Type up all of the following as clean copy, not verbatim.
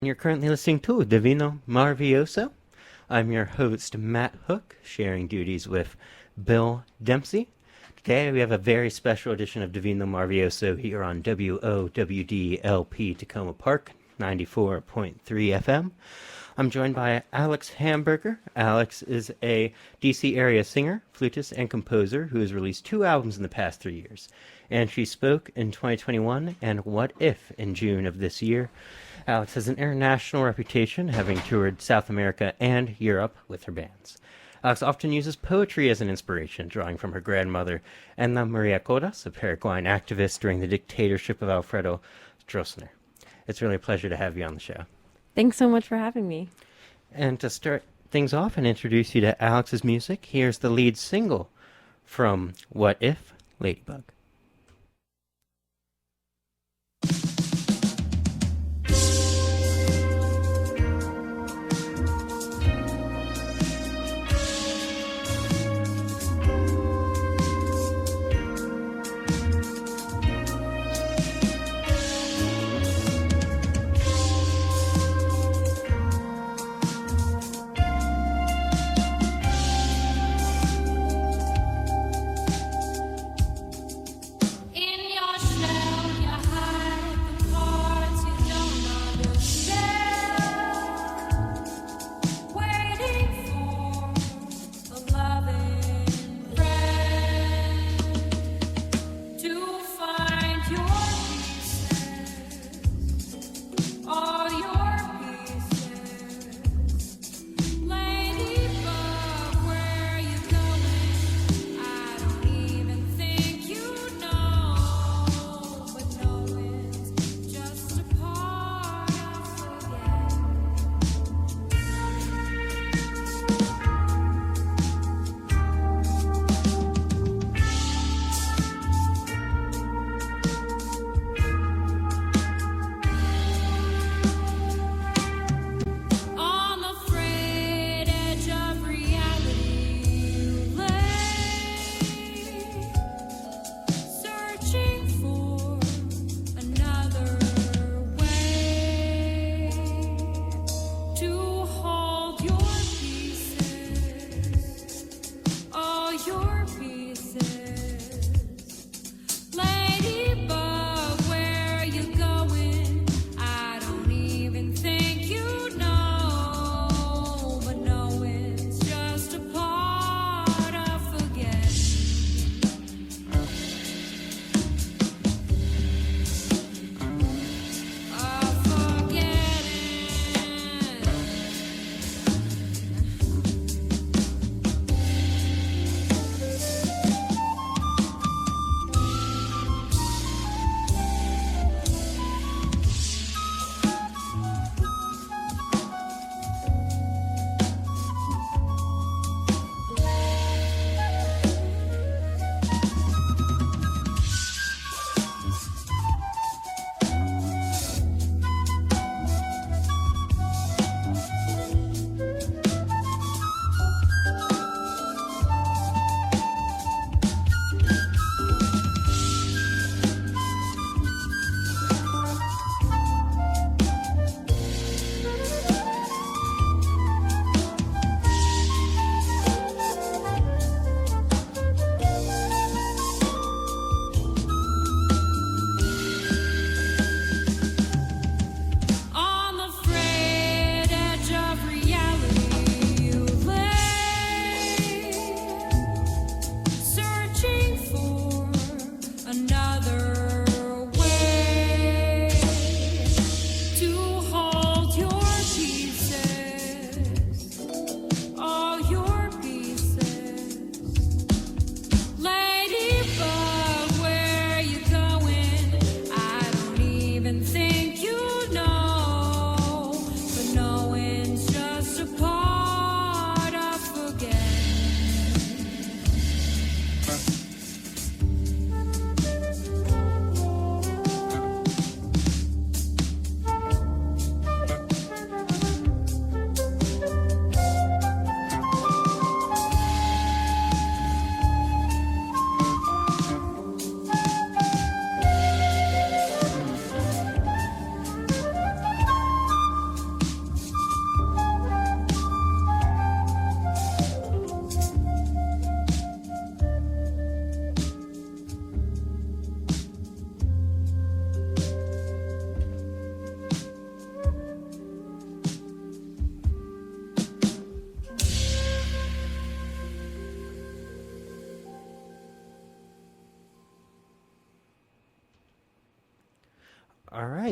You're currently listening to Divino Maravilloso. I'm your host, Matt Hook, sharing duties with Bill Dempsey. Today we have a very special edition of Divino Maravilloso here on WOWD-LP Takoma Park, 94.3 FM. I'm joined by Alex Hamburger. Alex is a DC area singer, flutist, and composer who has released 2 albums in the past 3 years. And she spoke in 2021 and What If in June of this year. Alex has an international reputation, having toured South America and Europe with her bands. Alex often uses poetry as an inspiration, drawing from her grandmother, Ana Maria Codas, a Paraguayan activist during the dictatorship of Alfredo Stroessner. It's really a pleasure to have you on the show. Thanks so much for having me. And to start things off and introduce you to Alex's music, here's the lead single from What If, Ladybug.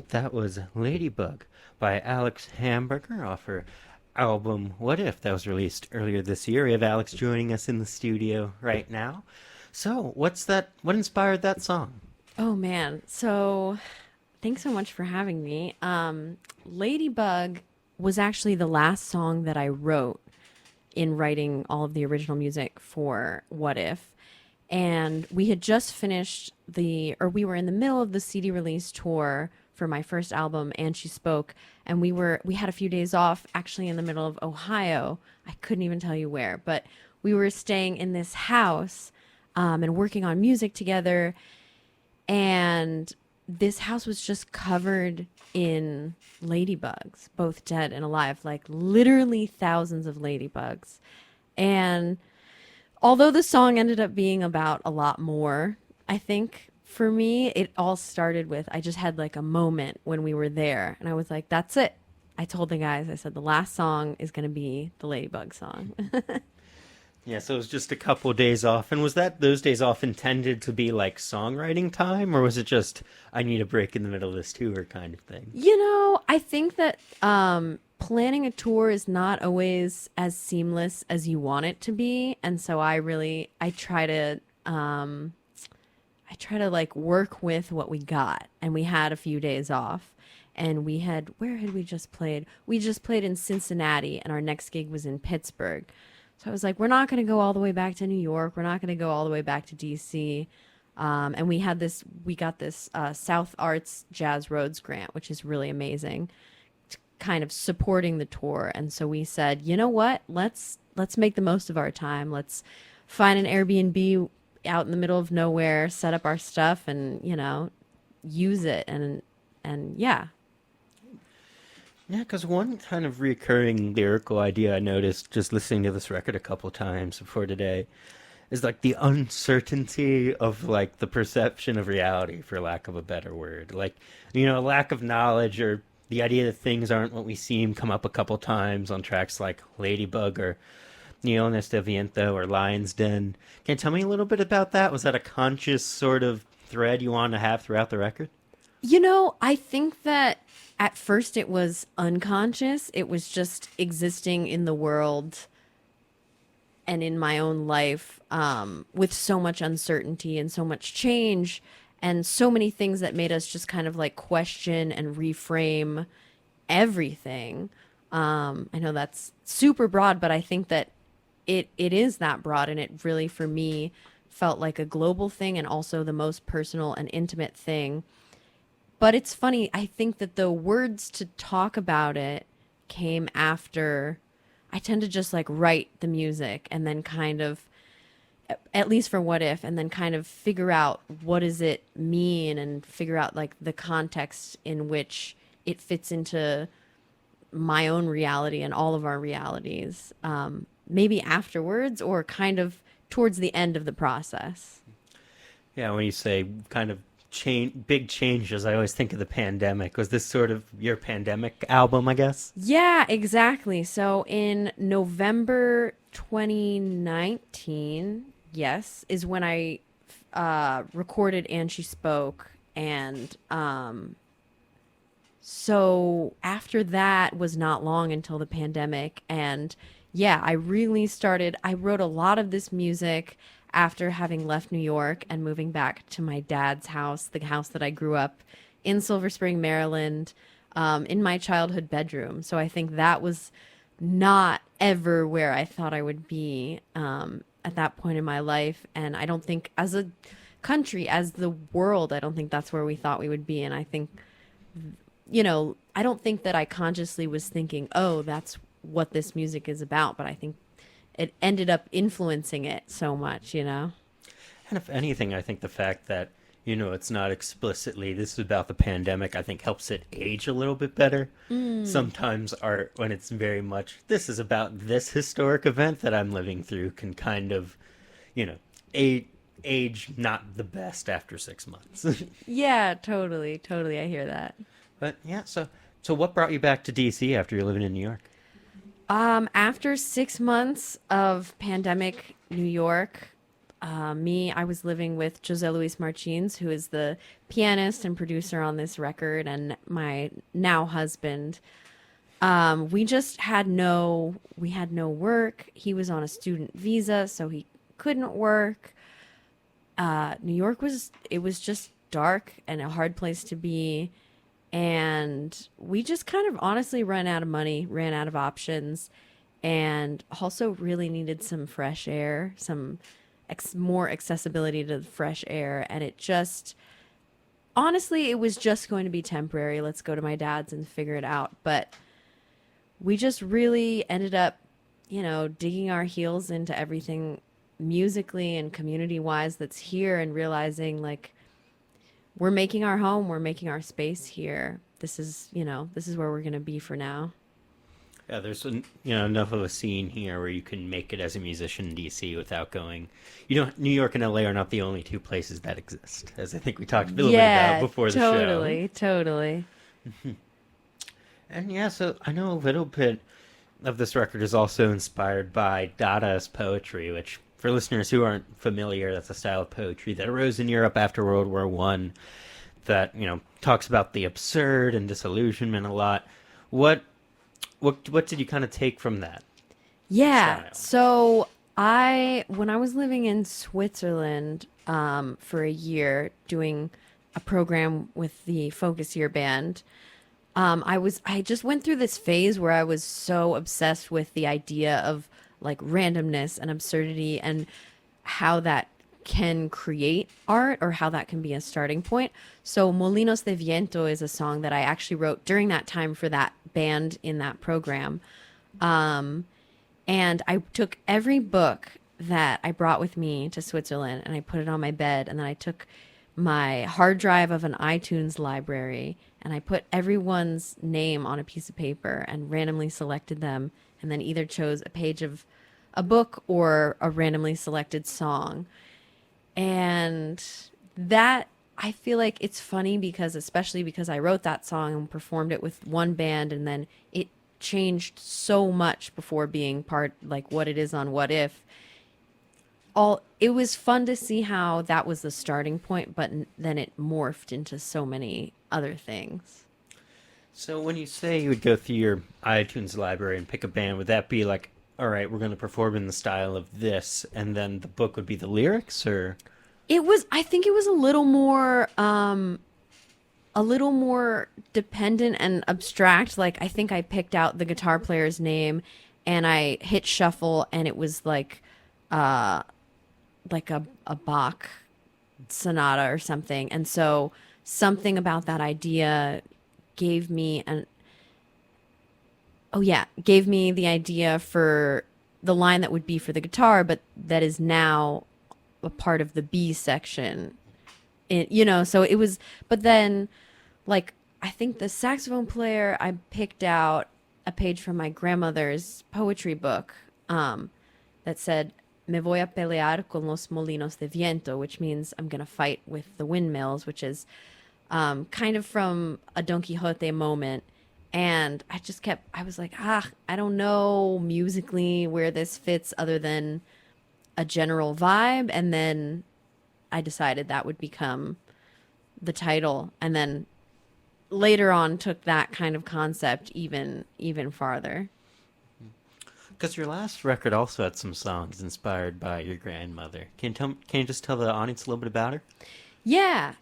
that was Ladybug by Alex Hamburger off her album What If that was released earlier this year. We have Alex joining us in the studio right now. So, what inspired that song? Oh man. So thanks so much for having me. Ladybug was actually the last song that I wrote in writing all of the original music for What If. And we had just finished we were in the middle of the CD release tour for my first album, And She Spoke, and we had a few days off actually in the middle of Ohio. I couldn't even tell you where, but we were staying in this house and working on music together, and this house was just covered in ladybugs, both dead and alive, like literally thousands of ladybugs. And although the song ended up being about a lot more, I think for me, it all started with I just had like a moment when we were there, and I was like, that's it. I told the guys, I said, the last song is going to be the Ladybug song. Yeah, so it was just a couple days off. And was those days off intended to be like songwriting time, or was it just I need a break in the middle of this tour kind of thing? I think that planning a tour is not always as seamless as you want it to be, and so I try to like work with what we got, and we had a few days off, and where had we just played? We just played in Cincinnati, and our next gig was in Pittsburgh. So I was like, we're not going to go all the way back to New York. We're not going to go all the way back to DC. And we got this South Arts Jazz Rhodes grant, which is really amazing, kind of supporting the tour. And so we said, you know what? Let's make the most of our time. Let's find an Airbnb out in the middle of nowhere, set up our stuff, and use it. And yeah. Yeah, because one kind of recurring lyrical idea I noticed just listening to this record a couple times before today is like the uncertainty of like the perception of reality, for lack of a better word. Like, lack of knowledge, or the idea that things aren't what we seem, come up a couple times on tracks like Ladybug or Neones de Viento or Lion's Den. Can you tell me a little bit about that? Was that a conscious sort of thread you wanted to have throughout the record? I think that at first it was unconscious. It was just existing in the world and in my own life with so much uncertainty and so much change and so many things that made us just kind of like question and reframe everything. I know that's super broad, but I think that it is that broad, and it really, for me, felt like a global thing and also the most personal and intimate thing. But it's funny, I think that the words to talk about it came after. I tend to just like write the music and then kind of, at least for What If, and then kind of figure out what does it mean and figure out like the context in which it fits into my own reality and all of our realities. Maybe afterwards or kind of towards the end of the process. Yeah, when you say kind of big changes, I always think of the pandemic. Was this sort of your pandemic album, I guess? Yeah, exactly. So in November 2019, yes, is when I recorded And She Spoke. And so after that was not long until the pandemic. And yeah, I wrote a lot of this music after having left New York and moving back to my dad's house, the house that I grew up in Silver Spring, Maryland, in my childhood bedroom. So I think that was not ever where I thought I would be at that point in my life. And I don't think as a country, as the world, I don't think that's where we thought we would be. And I think, I don't think that I consciously was thinking, oh, that's what this music is about. But I think it ended up influencing it so much, And if anything, I think the fact that, it's not explicitly, this is about the pandemic, I think helps it age a little bit better. Sometimes art, when it's very much, this is about this historic event that I'm living through, can kind of, age not the best after 6 months. Yeah, totally. I hear that. But yeah, so what brought you back to DC after you're living in New York? After 6 months of pandemic New York, I was living with Jose Luis Martins, who is the pianist and producer on this record, and my now husband. We just we had no work. He was on a student visa, so he couldn't work. New York it was just dark and a hard place to be. And we just kind of honestly ran out of money, ran out of options, and also really needed some fresh air, some more accessibility to the fresh air. And it just, honestly, it was just going to be temporary. Let's go to my dad's and figure it out. But we just really ended up, digging our heels into everything musically and community wise that's here, and realizing like we're making our home, we're making our space here. This is where we're going to be for now. Yeah, there's enough of a scene here where you can make it as a musician in DC without going. New York and LA are not the only two places that exist, as I think we talked a little bit about before the show. Totally. And yeah, so I know a little bit of this record is also inspired by Dadaist poetry, which, for listeners who aren't familiar, that's a style of poetry that arose in Europe after World War One. That talks about the absurd and disillusionment a lot. What did you kind of take from that? Yeah. So when I was living in Switzerland for a year doing a program with the Focus Year band, I just went through this phase where I was so obsessed with the idea of like randomness and absurdity and how that can create art, or how that can be a starting point. So Molinos de Viento is a song that I actually wrote during that time for that band in that program. And I took every book that I brought with me to Switzerland and I put it on my bed, and then I took my hard drive of an iTunes library and I put everyone's name on a piece of paper and randomly selected them, and then either chose a page of a book or a randomly selected song. And that, I feel like it's funny especially because I wrote that song and performed it with one band, and then it changed so much before being part, like what it is on What If. It was fun to see how that was the starting point, but then it morphed into so many other things. So when you say you would go through your iTunes library and pick a band, would that be like, all right, we're going to perform in the style of this, and then the book would be the lyrics, or? I think it was a little more dependent and abstract. Like, I think I picked out the guitar player's name and I hit shuffle, and it was like a Bach sonata or something. And so something about that idea gave me the idea for the line that would be for the guitar, but that is now a part of the B section. So it was, but then, like, I think the saxophone player, I picked out a page from my grandmother's poetry book that said, Me voy a pelear con los molinos de viento, which means I'm going to fight with the windmills, which is kind of from a Don Quixote moment. And I was like, I don't know musically where this fits other than a general vibe. And then I decided that would become the title. And then later on took that kind of concept even farther. Because your last record also had some songs inspired by your grandmother. Can you just tell the audience a little bit about her? Yeah.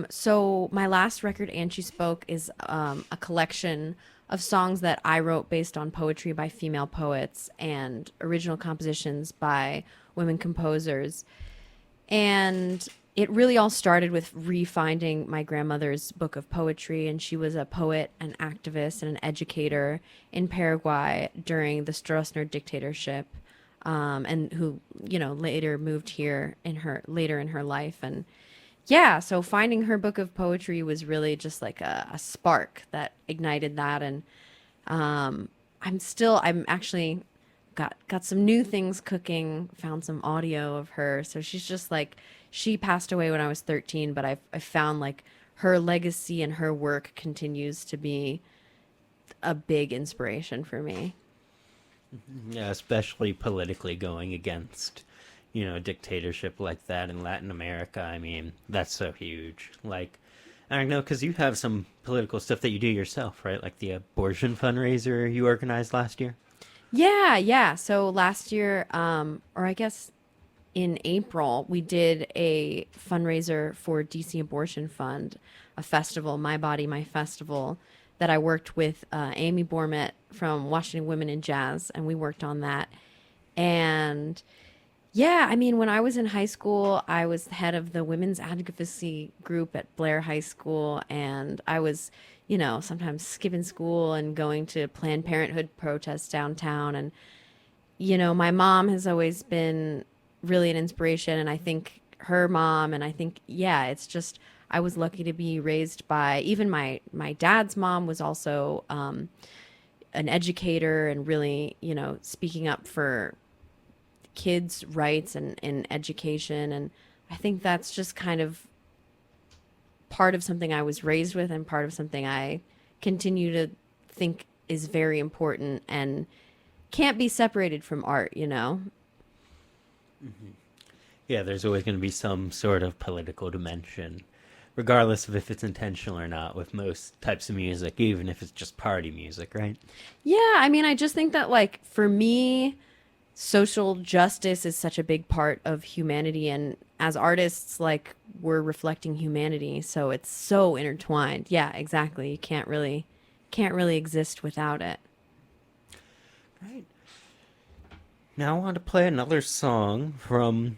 So my last record, And She Spoke, is a collection of songs that I wrote based on poetry by female poets and original compositions by women composers. And it really all started with refinding my grandmother's book of poetry. And she was a poet, an activist, and an educator in Paraguay during the Stroessner dictatorship, and who, later moved here later in her life. And yeah, so finding her book of poetry was really just like a spark that ignited that. And I'm actually got some new things cooking, found some audio of her. So she's just like, she passed away when I was 13, but I found like her legacy and her work continues to be a big inspiration for me. Yeah, especially politically going against, a dictatorship like that in Latin America. I mean, that's so huge. Like, I know because you have some political stuff that you do yourself, right? Like the abortion fundraiser you organized last year. Yeah, yeah. So last year, or I guess in April, we did a fundraiser for DC Abortion Fund, a festival, My Body, My Festival, that I worked with Amy Bormet from Washington Women in Jazz, and we worked on that. And yeah, I mean, when I was in high school, I was the head of the women's advocacy group at Blair High School, and I was, sometimes skipping school and going to Planned Parenthood protests downtown. And, my mom has always been really an inspiration, and I think her mom, and I think, yeah, it's just, I was lucky to be raised by, even my dad's mom was also an educator and really, speaking up for kids' rights and education. And I think that's just kind of part of something I was raised with and part of something I continue to think is very important and can't be separated from art. Yeah, there's always going to be some sort of political dimension, regardless of if it's intentional or not, with most types of music, even if it's just party music, right? Yeah, I mean, I just think that, like, for me, social justice is such a big part of humanity, and as artists, like, we're reflecting humanity, so it's so intertwined. Yeah, exactly. You can't really exist without it. Right. Now I want to play another song from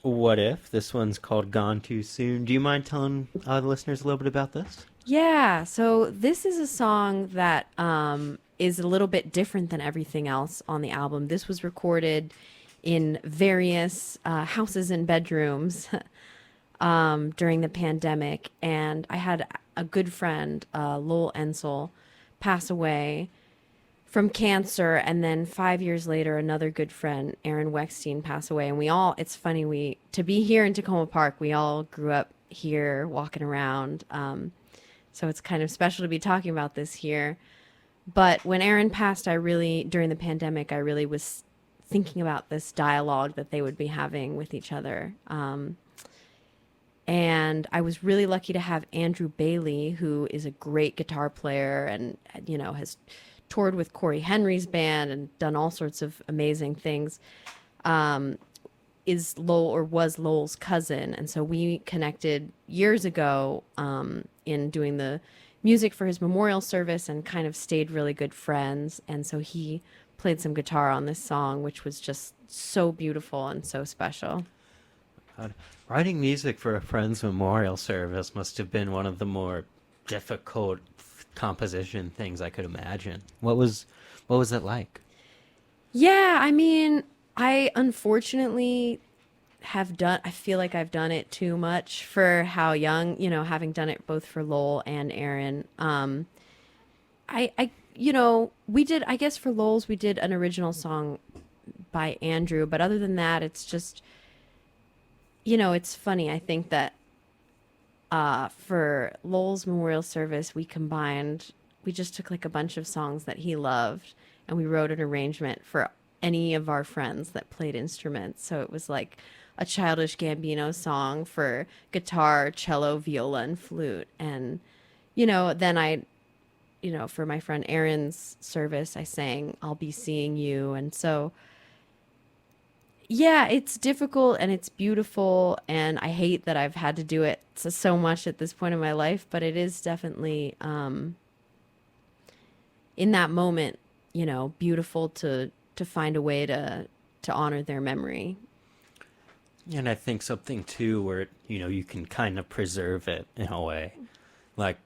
What If. This one's called Gone Too Soon. Do you mind telling the listeners a little bit about this? Yeah, so this is a song that is a little bit different than everything else on the album. This was recorded in various houses and bedrooms during the pandemic, and I had a good friend, Lowell Ensel, pass away from cancer, and then 5 years later, another good friend, Aaron Weckstein, passed away. And it's funny, to be here in Tacoma Park, we all grew up here walking around. So it's kind of special to be talking about this here. But when Aaron passed, during the pandemic, I really was thinking about this dialogue that they would be having with each other. And I was really lucky to have Andrew Bailey, who is a great guitar player and, has toured with Corey Henry's band and done all sorts of amazing things, was Lowell's cousin. And so we connected years ago in doing the music for his memorial service and kind of stayed really good friends. And so he played some guitar on this song, which was just so beautiful and so special. God. Writing music for a friend's memorial service must have been one of the more difficult composition things I could imagine. What was it like? Yeah, I mean, I unfortunately I feel like I've done it too much for how young, having done it both for Lowell and Aaron. We did, I guess for Lowell's, we did an original song by Andrew, but other than that, it's just, it's funny. I think that for Lowell's memorial service, we just took like a bunch of songs that he loved and we wrote an arrangement for any of our friends that played instruments. So it was like a Childish Gambino song for guitar, cello, viola, and flute. And, then for my friend Aaron's service, I sang I'll Be Seeing You. And so, yeah, it's difficult and it's beautiful. And I hate that I've had to do it so much at this point in my life, but it is definitely, in that moment, beautiful to find a way to honor their memory. And I think something too where you can kind of preserve it in a way, like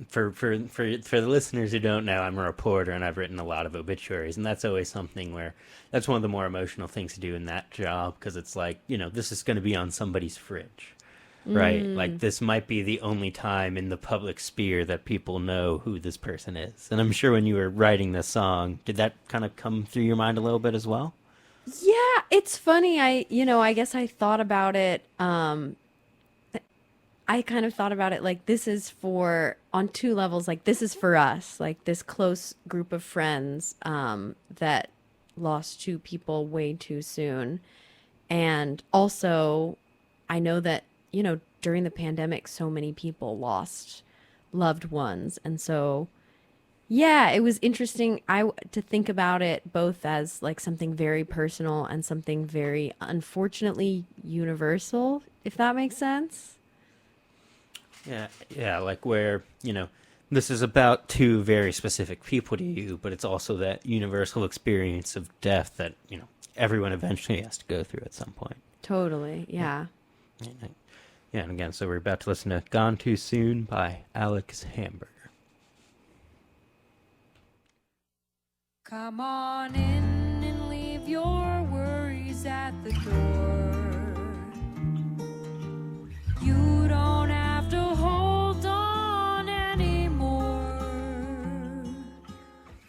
for the listeners who don't know, I'm a reporter and I've written a lot of obituaries, and that's always something where that's one of the more emotional things to do in that job, because it's like this is going to be on somebody's fridge, right? Like this might be the only time in the public sphere that people know who this person is. And I'm sure when you were writing this song, did that kind of come through your mind a little bit as well? Yeah, it's funny. I guess I thought about it. I kind of thought about it like this is on two levels. Like this is for us, like this close group of friends that lost two people way too soon. And also, I know that, during the pandemic, so many people lost loved ones. And so, yeah, it was interesting to think about it both as like something very personal and something very unfortunately universal, if that makes sense. Yeah, like where, this is about two very specific people to you, but it's also that universal experience of death that, everyone eventually has to go through at some point. Totally. Yeah. Yeah, yeah, and again, so we're about to listen to Gone Too Soon by Alex Hamburger. Come on in and leave your worries at the door. You don't have to hold on anymore.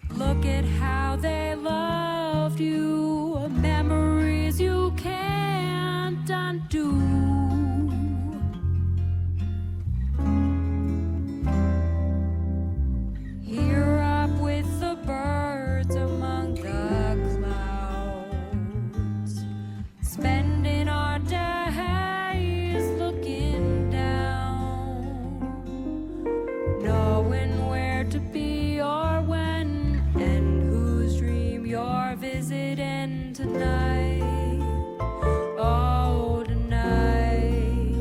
Look at how they loved you, memories you can't undo. Here up with the birds among the clouds, spending our days looking down, knowing where to be or when, and whose dream you're visiting tonight. Oh, tonight.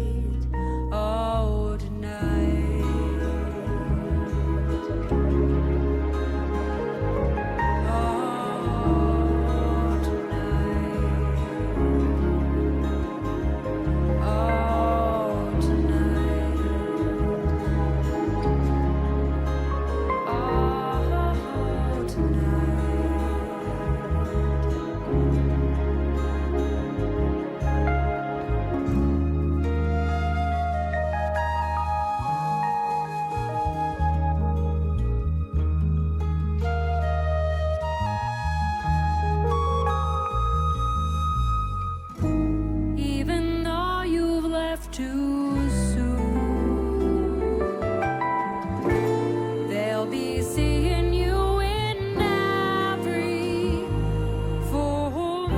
Oh, tonight. Oh, tonight. Oh, tonight. Oh, even though you've left too soon, they'll be seeing you in every full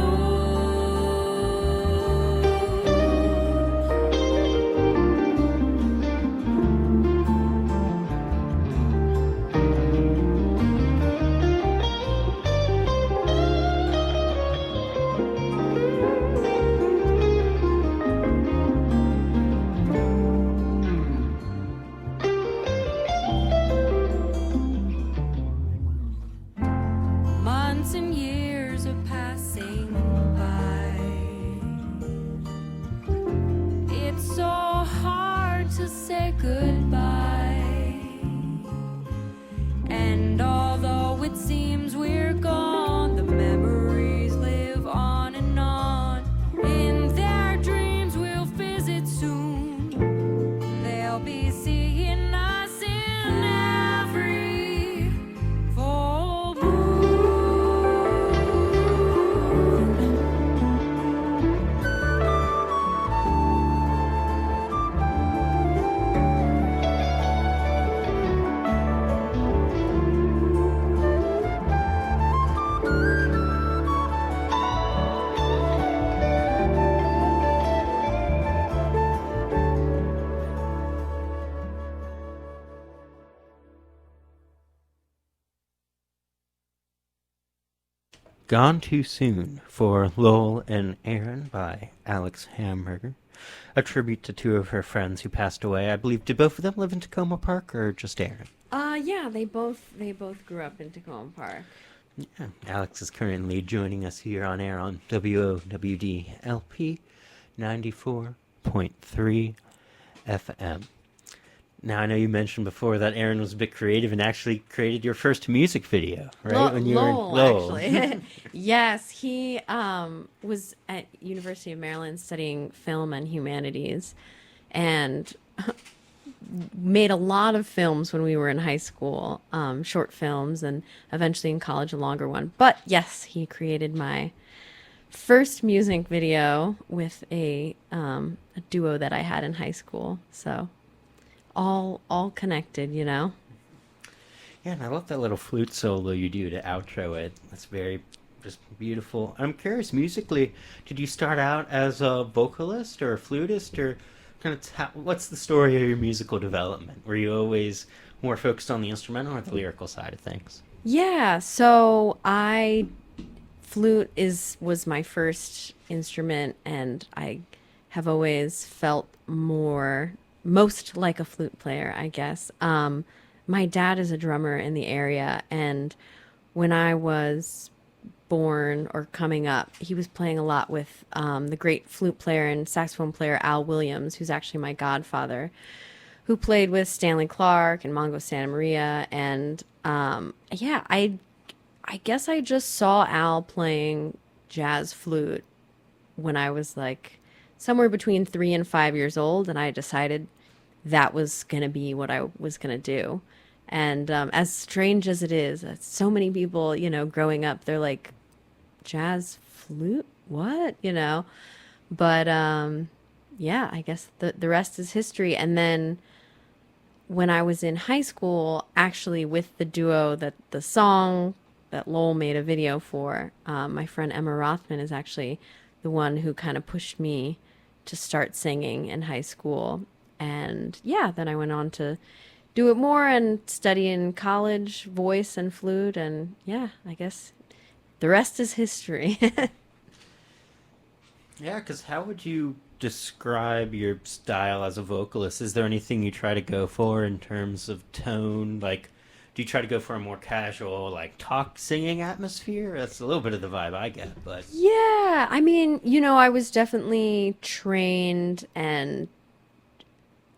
months and years are passing by. It's so hard to say goodbye. And although it seems we're gone, the memories live on and on. In their dreams we'll visit soon. They'll be seeing us in every full Gone Too Soon for Lowell and Aaron by Alex Hamburger. A tribute to two of her friends who passed away. I believe, did both of them live in Tacoma Park or just Aaron? Yeah, they both grew up in Takoma Park. Yeah, Alex is currently joining us here on air on WOWD-LP 94.3 FM. Now, I know you mentioned before that Aaron was a bit creative and actually created your first music video, right? When you Lowell. were in Lowell, actually. Yes, he was at University of Maryland studying film and humanities, and made a lot of films when we were in high school, short films, and eventually in college a longer one. But yes, he created my first music video with a duo that I had in high school. So all connected, you know. Yeah, and I love that little flute solo you do to outro it. That's very, just beautiful. I'm curious, musically, did you start out as a vocalist or a flutist, or kind of what's the story of your musical development? Were you always more focused on the instrumental or the lyrical side of things? Yeah, so I flute is was my first instrument, and I have always felt most like a flute player, I guess. My dad is a drummer in the area, and when I was born or coming up, he was playing a lot with the great flute player and saxophone player Al Williams, who's actually my godfather, who played with Stanley Clarke and Mongo Santa Maria. And yeah, I guess I just saw Al playing jazz flute when I was like somewhere between 3 and 5 years old, and I decided that was going to be what I was going to do. And as strange as it is, so many people, growing up, they're like, jazz flute? What? But yeah, I guess the rest is history. And then when I was in high school, actually with the duo that the song that Lowell made a video for, my friend Emma Rothman is actually the one who kind of pushed me to start singing in high school. And yeah, then I went on to do it more and study in college, voice and flute. And yeah, I guess the rest is history. Yeah, because how would you describe your style as a vocalist? Is there anything you try to go for in terms of tone? Like, do you try to go for a more casual, like, talk singing atmosphere? That's a little bit of the vibe I get, but... Yeah, I mean, I was definitely trained and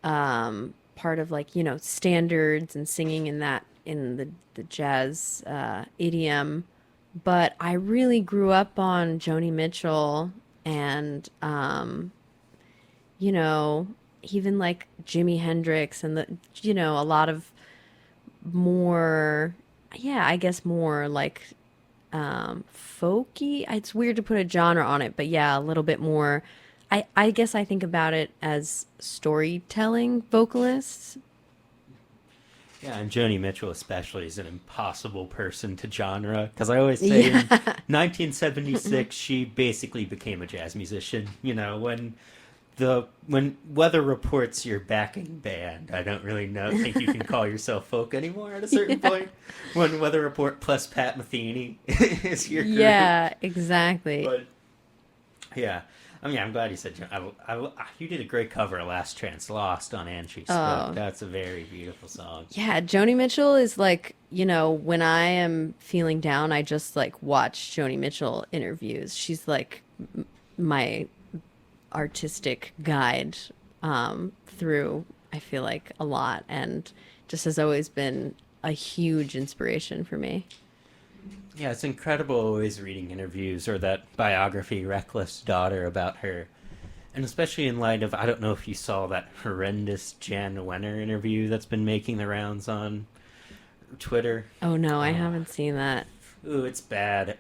part of like, standards and singing in the jazz idiom. But I really grew up on Joni Mitchell and, even like Jimi Hendrix and a lot of more, yeah, I guess more like folky. It's weird to put a genre on it, but yeah, a little bit more. I guess I think about it as storytelling vocalists. Yeah, and Joni Mitchell especially is an impossible person to genre, because I always say in 1976 she basically became a jazz musician. When Weather Report's your backing band, I don't really think you can call yourself folk anymore at a certain point. When Weather Report plus Pat Metheny is your group. Yeah, exactly. But yeah, I mean, I'm glad you said you did a great cover of Last Chance Lost on And She Spoke. Oh. That's a very beautiful song. Yeah, Joni Mitchell is like, when I am feeling down, I just like watch Joni Mitchell interviews. She's like my artistic guide through, I feel like, a lot, and just has always been a huge inspiration for me. Yeah, it's incredible always reading interviews or that biography, Reckless Daughter, about her. And especially in light of, I don't know if you saw that horrendous Jan Wenner interview that's been making the rounds on Twitter. Oh no, I haven't seen that. Ooh, it's bad.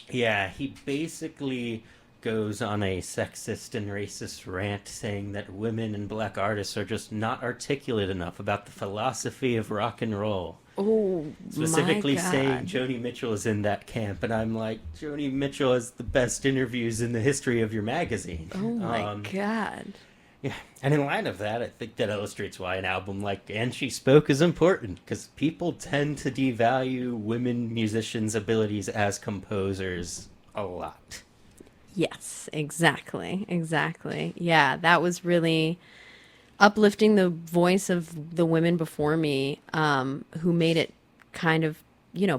Yeah, he basically goes on a sexist and racist rant saying that women and black artists are just not articulate enough about the philosophy of rock and roll. Oh, Specifically my God. saying Joni Mitchell is in that camp, and I'm like, Joni Mitchell has the best interviews in the history of your magazine. Oh my God. Yeah, and in light of that, I think that illustrates why an album like And She Spoke is important, because people tend to devalue women musicians' abilities as composers a lot. Yes, exactly. Yeah, that was really uplifting the voice of the women before me, who made it kind of,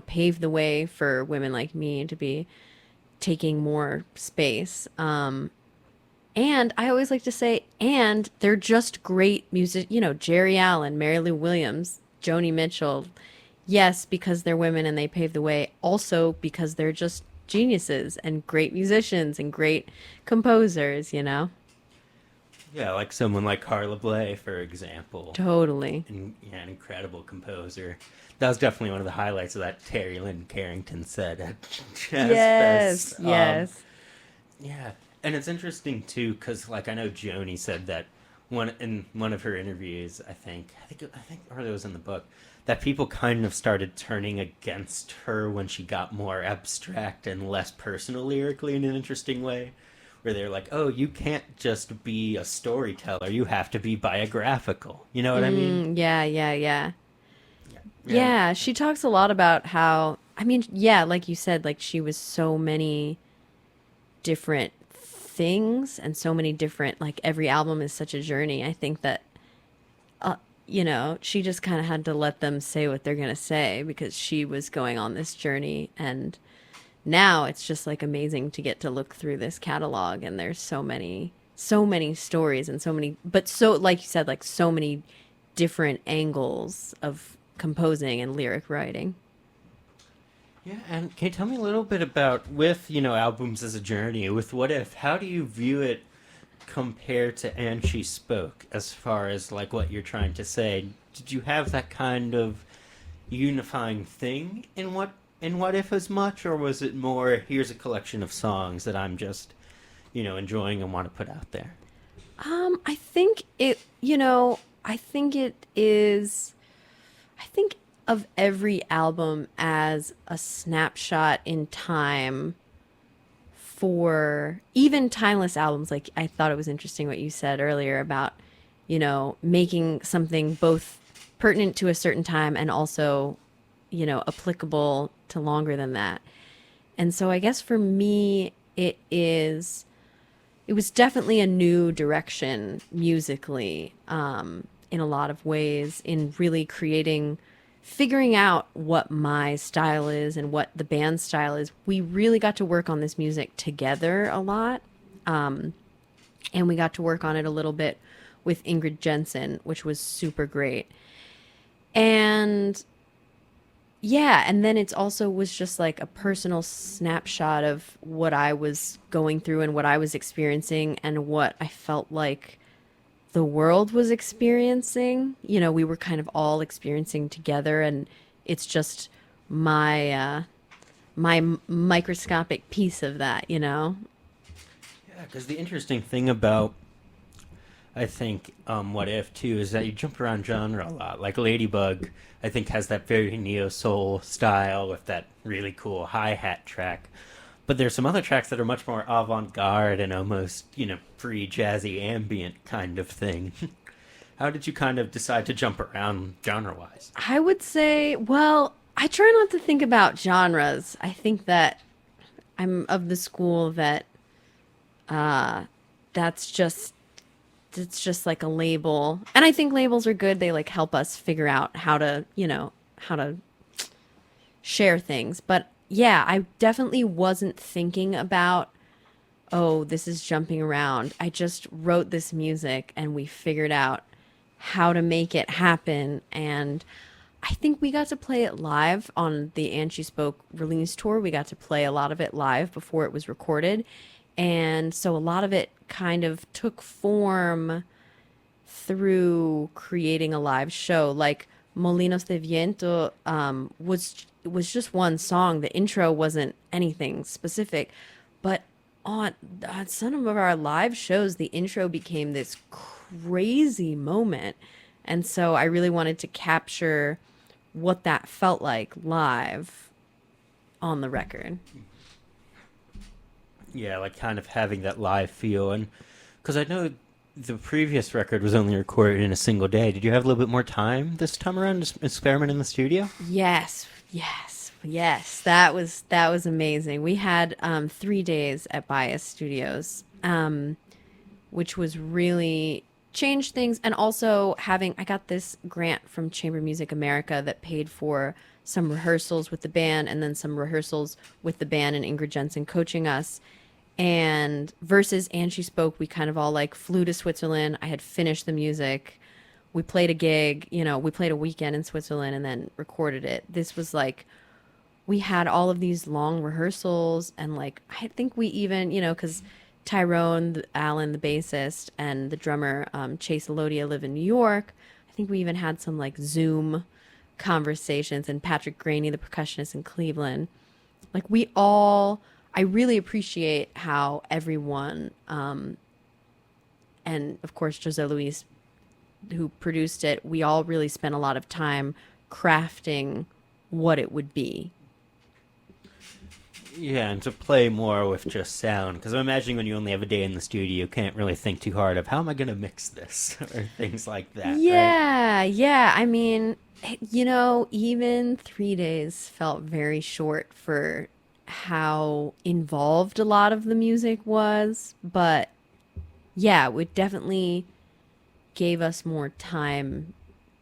pave the way for women like me to be taking more space. And I always like to say, and they're just great music, Jerry Allen, Mary Lou Williams, Joni Mitchell. Yes, because they're women and they pave the way. Also because they're just geniuses and great musicians and great composers, Yeah, like someone like Carla Bley, for example. Totally. And, yeah, an incredible composer. That was definitely one of the highlights of that Terry Lynn Carrington said at Jazz Yes, Fest. yes. Yeah, and it's interesting too, because like I know Joni said that in one of her interviews, I think, or it was in the book, that people kind of started turning against her when she got more abstract and less personal lyrically in an interesting way, where they're like, oh, you can't just be a storyteller, you have to be biographical. You know what I mean? Yeah, yeah, yeah. Yeah. Yeah, she talks a lot about how, I mean, yeah, like you said, like she was so many different things and so many different, like every album is such a journey. I think that, she just kind of had to let them say what they're going to say because she was going on this journey. And now it's just like amazing to get to look through this catalog and there's so many stories and so many, but so, like you said, like so many different angles of composing and lyric writing. Yeah, and can you tell me a little bit about, with, albums as a journey, with What If, how do you view it compared to And She Spoke, as far as, like, what you're trying to say? Did you have that kind of unifying thing in What If as much, or was it more, here's a collection of songs that I'm just, enjoying and want to put out there? I think I think of every album as a snapshot in time for even timeless albums. Like, I thought it was interesting what you said earlier about, making something both pertinent to a certain time and also, applicable to longer than that. And so I guess for me, it was definitely a new direction musically, in a lot of ways, in really figuring out what my style is and what the band's style is. We really got to work on this music together a lot. And we got to work on it a little bit with Ingrid Jensen, which was super great. And yeah, and then it's also was just like a personal snapshot of what I was going through and what I was experiencing and what I felt like the world was experiencing. We were kind of all experiencing together, and it's just my microscopic piece of that. Yeah, because the interesting thing about, I think, What If, too, is that you jump around genre a lot. Like Ladybug, I think, has that very neo-soul style with that really cool hi-hat track. But there's some other tracks that are much more avant-garde and almost, free jazzy ambient kind of thing. How did you kind of decide to jump around genre-wise? I would say, well, I try not to think about genres. I think that I'm of the school that it's just like a label. And I think labels are good. They like help us figure out how to share things. But yeah, I definitely wasn't thinking about, oh, this is jumping around. I just wrote this music and we figured out how to make it happen. And I think we got to play it live on the And She Spoke release tour. We got to play a lot of it live before it was recorded. And so a lot of it kind of took form through creating a live show. Like Molinos de Viento was just one song. The intro wasn't anything specific, but on some of our live shows, the intro became this crazy moment. And so I really wanted to capture what that felt like live on the record. Yeah, like kind of having that live feel. And because I know the previous record was only recorded in a single day. Did you have a little bit more time this time around to experiment in the studio? Yes. That was amazing. We had 3 days at Bias Studios, which was really changed things. And also I got this grant from Chamber Music America that paid for some rehearsals with the band and then some rehearsals with the band and Ingrid Jensen coaching us. And versus And She Spoke, we kind of all like flew to Switzerland. I had finished the music. We played a gig, we played a weekend in Switzerland and then recorded it. This was like, we had all of these long rehearsals and like, I think we even, because Tyrone Allen, the bassist, and the drummer, Chase Elodia, live in New York. I think we even had some like Zoom conversations, and Patrick Graney, the percussionist in Cleveland. Like I really appreciate how everyone, and of course Jose Luis, who produced it, we all really spent a lot of time crafting what it would be. Yeah, and to play more with just sound, because I'm imagining when you only have a day in the studio, you can't really think too hard of how am I going to mix this or things like that. Right? Yeah. I mean, even 3 days felt very short for how involved a lot of the music was. But yeah, it definitely gave us more time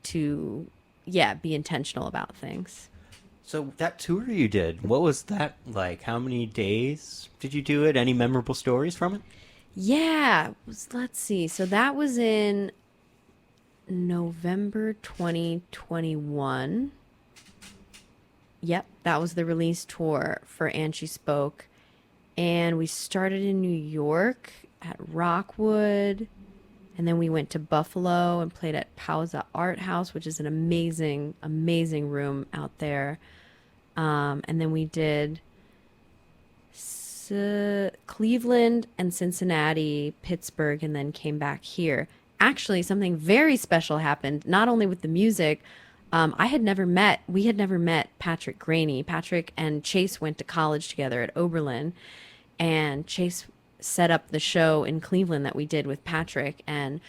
to, be intentional about things. So that tour you did, what was that like? How many days did you do it? Any memorable stories from it? Yeah, let's see. So that was in November 2021. Yep, that was the release tour for And She Spoke. And we started in New York at Rockwood. And then we went to Buffalo and played at Pausa Art House, which is an amazing, amazing room out there. And then we did Cleveland and Cincinnati, Pittsburgh, and then came back here. Actually, something very special happened, not only with the music. We had never met Patrick Graney. Patrick and Chase went to college together at Oberlin, and Chase set up the show in Cleveland that we did with Patrick. And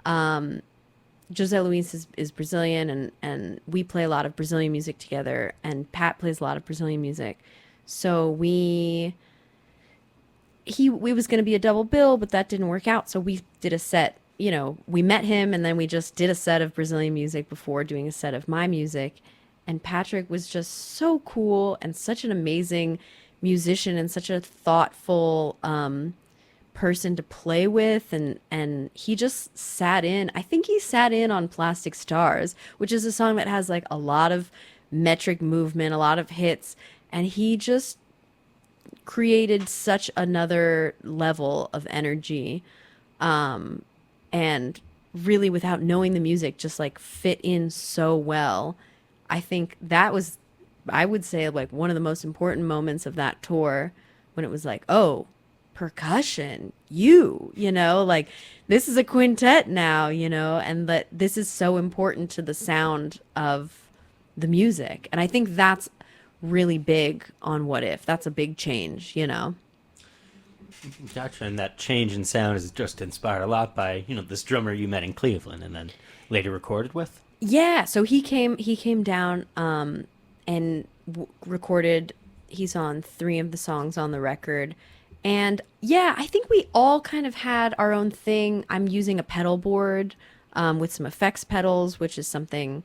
José Luis is Brazilian, and we play a lot of Brazilian music together, and Pat plays a lot of Brazilian music. So we was going to be a double bill, but that didn't work out. So we did a set, we met him, and then we just did a set of Brazilian music before doing a set of my music. And Patrick was just so cool and such an amazing musician and such a thoughtful person to play with, and he just sat in. I think he sat in on Plastic Stars, which is a song that has like a lot of metric movement, a lot of hits, and he just created such another level of energy, and really, without knowing the music, just like fit in so well. I think that was, I would say, like one of the most important moments of that tour, when it was like, oh, percussion, like this is a quintet now, and that this is so important to the sound of the music. And I think that's really big on What If. That's a big change, Gotcha, and that change in sound is just inspired a lot by, this drummer you met in Cleveland and then later recorded with? Yeah, so he came down and recorded. He's on 3 of the songs on the record. And yeah, I think we all kind of had our own thing. I'm using a pedal board with some effects pedals, which is something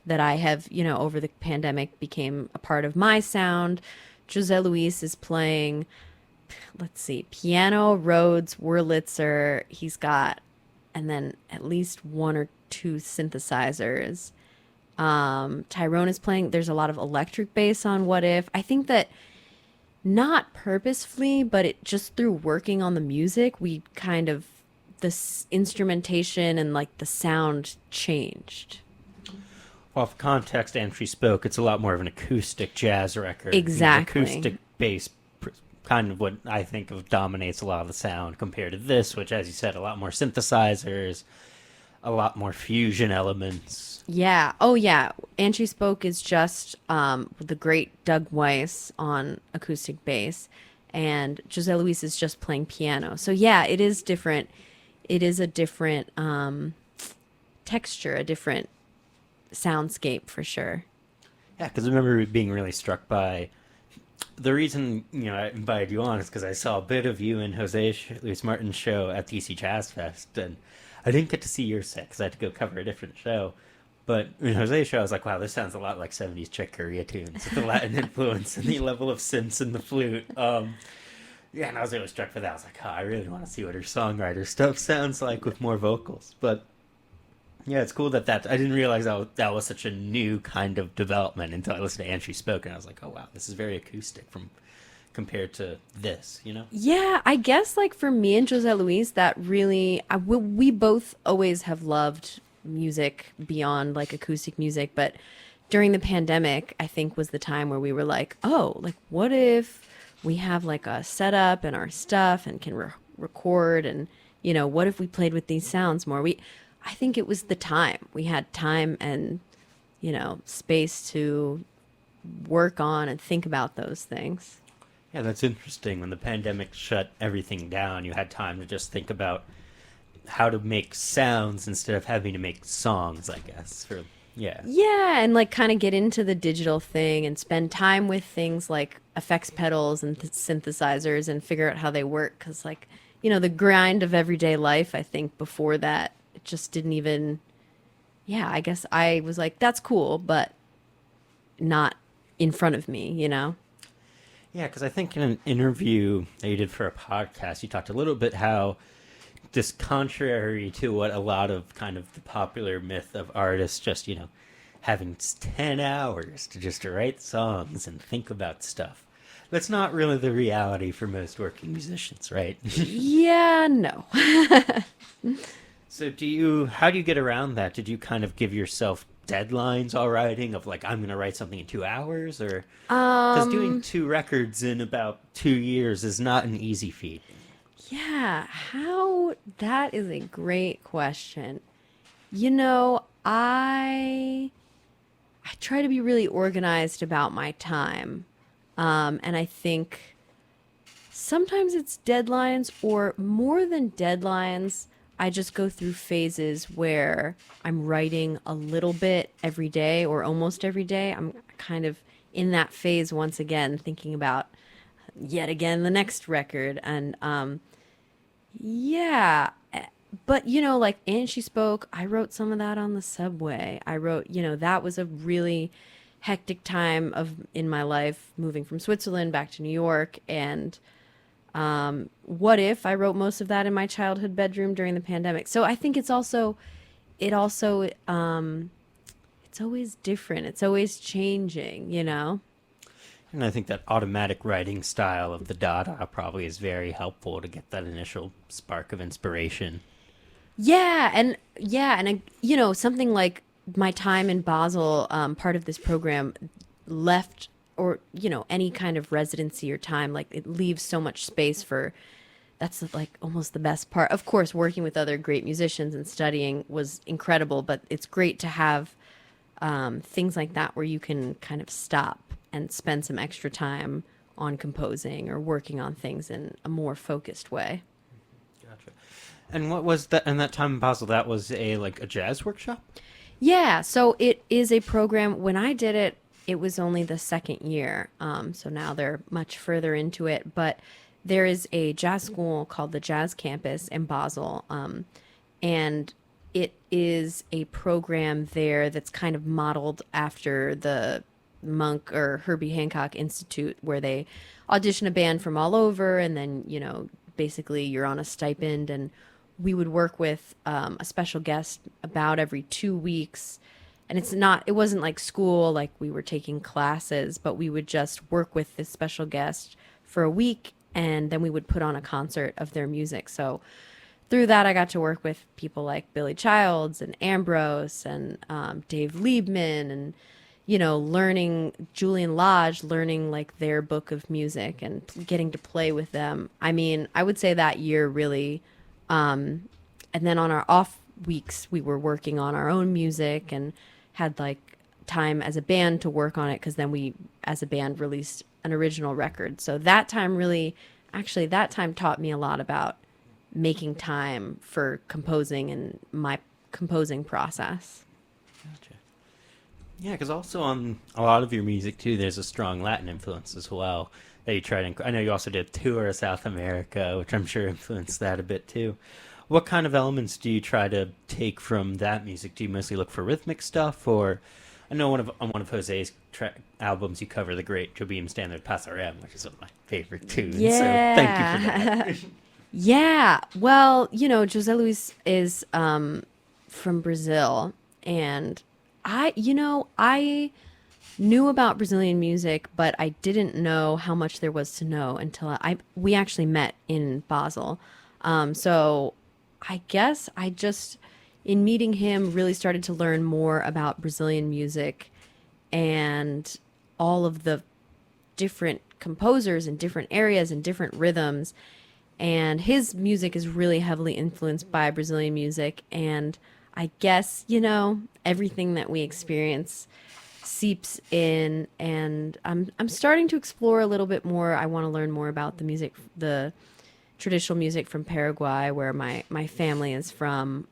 that I have, over the pandemic became a part of my sound. José Luis is playing, let's see, piano, Rhodes, Wurlitzer. He's got, and then at least 1 or 2 synthesizers. Tyrone is playing. There's a lot of electric bass on What If. I think that not purposefully, but it just through working on the music, we kind of, this instrumentation and like the sound changed. Well, for context, And She Spoke, it's a lot more of an acoustic jazz record. Exactly. Acoustic bass, kind of what I think of dominates a lot of the sound compared to this, which, as you said, a lot more synthesizers, a lot more fusion elements. Yeah. Oh, yeah. And She Spoke is just the great Doug Weiss on acoustic bass, and José Luis is just playing piano. So yeah, it is different. It is a different texture, a different soundscape for sure. Yeah, because I remember being really struck by the reason I invited you on is because I saw a bit of you and Luis Martin's show at DC Jazz Fest, and I didn't get to see your set because I had to go cover a different show. But in Jose's show, I was like, wow, this sounds a lot like 70s Chick Corea tunes with the Latin influence and the level of synths and the flute. Yeah, and I was really struck by that. I was like, oh, I really want to see what her songwriter stuff sounds like with more vocals. But yeah, it's cool that I didn't realize that was such a new kind of development until I listened to And She Spoke, and I was like, oh, wow, this is very acoustic compared to this, Yeah, I guess like for me and José Luis, that really, we both always have loved music beyond like acoustic music, but during the pandemic, I think was the time where we were like, oh, like what if we have like a setup and our stuff and can record, and what if we played with these sounds more? I think it was the time. We had time and space to work on and think about those things. Yeah, that's interesting. When the pandemic shut everything down, you had time to just think about how to make sounds instead of having to make songs, I guess. Yeah. Yeah, and like kind of get into the digital thing and spend time with things like effects pedals and synthesizers and figure out how they work. Because, like, the grind of everyday life, I think before that, it just didn't even. Yeah, I guess I was like, that's cool, but not in front of me. Yeah, because I think in an interview that you did for a podcast, you talked a little bit how this contrary to what a lot of kind of the popular myth of artists just, having 10 hours to just write songs and think about stuff. That's not really the reality for most working musicians, right? Yeah, no. So how do you get around that? Did you kind of give yourself deadlines while writing of like, I'm going to write something in 2 hours? Or because doing 2 records in about 2 years is not an easy feat. Yeah, that is a great question. I try to be really organized about my time. And I think sometimes it's deadlines, or more than deadlines, I just go through phases where I'm writing a little bit every day or almost every day. I'm kind of in that phase once again, thinking about yet again the next record. And yeah, but like And She Spoke, I wrote some of that on the subway. I wrote, that was a really hectic time in my life, moving from Switzerland back to New York. And What If, I wrote most of that in my childhood bedroom during the pandemic. So I think it's always different. It's always changing, And I think that automatic writing style of the Dada probably is very helpful to get that initial spark of inspiration. And something like my time in Basel, part of this program left, or, any kind of residency or time, like it leaves so much space for, that's like almost the best part. Of course, working with other great musicians and studying was incredible, but it's great to have things like that where you can kind of stop and spend some extra time on composing or working on things in a more focused way. Gotcha. And what was that in that time in Basel? That was a jazz workshop? Yeah, so it is a program. When I did it, it was only the second year. So now they're much further into it. But there is a jazz school called the Jazz Campus in Basel. And it is a program there that's kind of modeled after the Monk or Herbie Hancock Institute, where they audition a band from all over, and then basically you're on a stipend, and we would work with a special guest about every 2 weeks. And it wasn't like school, like we were taking classes, but we would just work with this special guest for a week, and then we would put on a concert of their music. So through that, I got to work with people like Billy Childs and Ambrose and Dave Liebman, and learning Julian Lodge, learning like their book of music and getting to play with them. I mean, I would say that year really, and then on our off weeks, we were working on our own music and had like time as a band to work on it, because then we, as a band, released an original record. So that time taught me a lot about making time for composing and my composing process. Gotcha. Yeah, because also on a lot of your music too, there's a strong Latin influence as well that you try to. I know you also did a tour of South America, which I'm sure influenced that a bit too. What kind of elements do you try to take from that music? Do you mostly look for rhythmic stuff, or I know on one of Jose's albums you cover the great Jobim standard Passarem, which is one of my favorite tunes. Yeah. So thank you for that. Yeah. Well, José Luis is from Brazil, and I knew about Brazilian music, but I didn't know how much there was to know until we actually met in Basel. So I guess I just, in meeting him, really started to learn more about Brazilian music and all of the different composers in different areas and different rhythms. And his music is really heavily influenced by Brazilian music. And I guess, everything that we experience seeps in, and I'm starting to explore a little bit more. I want to learn more about the music, the traditional music from Paraguay, where my family is from.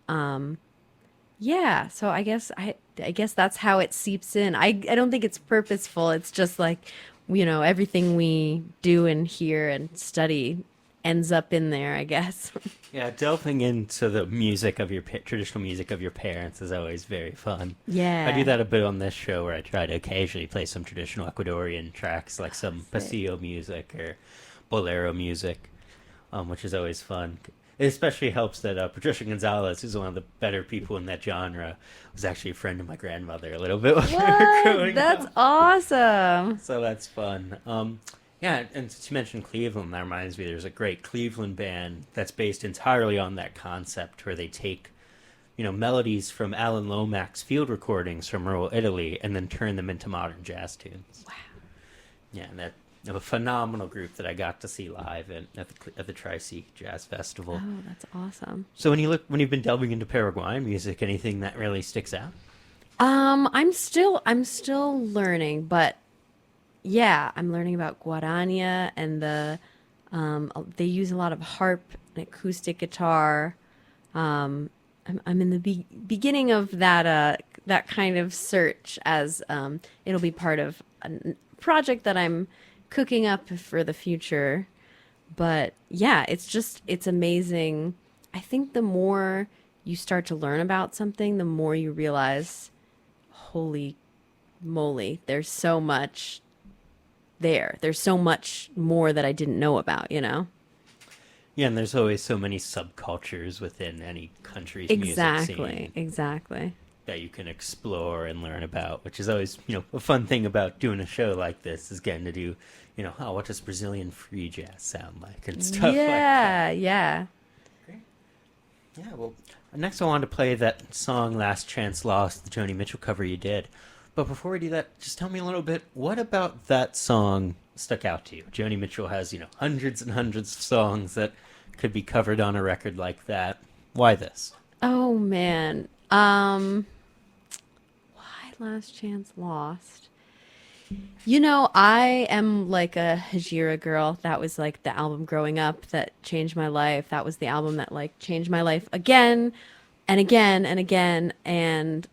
Yeah, so I guess that's how it seeps in. I don't think it's purposeful. It's just like, everything we do and hear and study ends up in there, I guess. Yeah, delving into the music of your traditional music of your parents is always very fun. Yeah. I do that a bit on this show where I try to occasionally play some traditional Ecuadorian tracks, like some pasillo music or bolero music, which is always fun. It especially helps that Patricia Gonzalez, who's one of the better people in that genre, was actually a friend of my grandmother a little bit when we were growing That's up. awesome. So that's fun. Yeah, and since you mentioned Cleveland, that reminds me there's a great Cleveland band that's based entirely on that concept where they take, melodies from Alan Lomax's field recordings from rural Italy and then turn them into modern jazz tunes. Wow. Yeah, and that a phenomenal group that I got to see live at the Tri-C Jazz Festival. Oh, that's awesome. So when you've been delving into Paraguayan music, anything that really sticks out? I'm still learning, but yeah, I'm learning about Guarania and they use a lot of harp and acoustic guitar. I'm in the beginning of that kind of search, as it'll be part of a project that I'm cooking up for the future. But yeah, it's amazing. I think the more you start to learn about something, the more you realize, holy moly, there's so much there. There's so much more that I didn't know about, Yeah, and there's always so many subcultures within any country's music scene Exactly. that you can explore and learn about, which is always, a fun thing about doing a show like this is getting to do, what does Brazilian free jazz sound like and stuff like that. Yeah. Great. Yeah, well, next I wanted to play that song Last Chance Lost, the Joni Mitchell cover you did. But before we do that, just tell me a little bit, what about that song stuck out to you? Joni Mitchell has, hundreds and hundreds of songs that could be covered on a record like that. Why this? Oh man. Why Last Chance Lost? I am like a Hajira girl. That was like the album growing up that changed my life. That was the album that like changed my life again and again and again. And